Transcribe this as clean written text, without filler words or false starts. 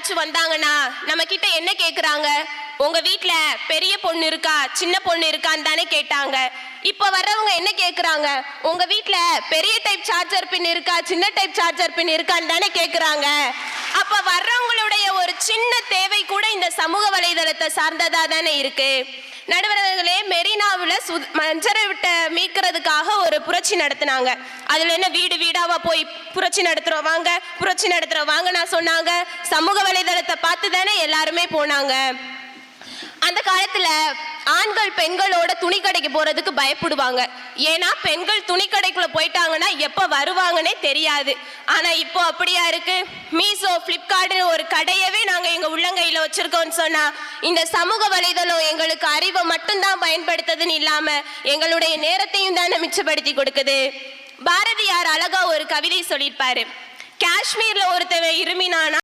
யாராச்சும் வந்தாங்கன்னா நம்ம கிட்ட என்ன கேக்குறாங்க? உங்க வீட்ல பெரிய பொண்ணு இருக்கா, சின்ன பொண்ணு இருக்கான்னு தானே கேட்டாங்க. இப்ப வர்றவங்க என்ன கேக்குறாங்க? உங்க வீட்ல பெரிய டைப் சார்ஜர் பின் இருக்கா, சின்ன டைப் சார்ஜர் பின் இருக்கான்னு தானே கேக்குறாங்க. அப்ப வர்றவங்களுடைய ஒரு சின்ன தேவை கூட இந்த சமூக வலைதளத்தை சார்ந்ததா தானே இருக்கு. நடுவர்களே, மெரினாவில் மஞ்சரை விட்ட மீட்கிறதுக்காக ஒரு புரட்சி நடத்தினாங்க. அதுல என்ன வீடு வீடாவா போய் புரட்சி நடத்துறோம் வாங்க, புரட்சி நடத்துறோம் வாங்க நான் சொன்னாங்க. சமூக வலைதளத்தை பார்த்து தானே எல்லாருமே போனாங்க. அந்த காலத்துல ஆண்கள் பெண்களோட துணி கடைக்கு போறதுக்கு பயப்படுவாங்க. ஏன்னா பெண்கள் துணி கடைக்குள்ள போயிட்டாங்கன்னா எப்ப வருவாங்கன்னே தெரியாது. ஆனா இப்போ அப்படியா இருக்கு? மீசோ, பிளிப்கார்ட் ஒரு கடையவே நாங்க எங்க உள்ளங்கையில வச்சிருக்கோம்னு சொன்னா இந்த சமூக வலைதளம் எங்களுக்கு அறிவை மட்டும்தான் பயன்படுத்துதுன்னு இல்லாம எங்களுடைய நேரத்தையும் தானே மிச்சப்படுத்தி கொடுக்குது. பாரதியார் அழகா ஒரு கவிதை சொல்லியிருப்பாரு. காஷ்மீர்ல ஒருத்தவன் இருமினானா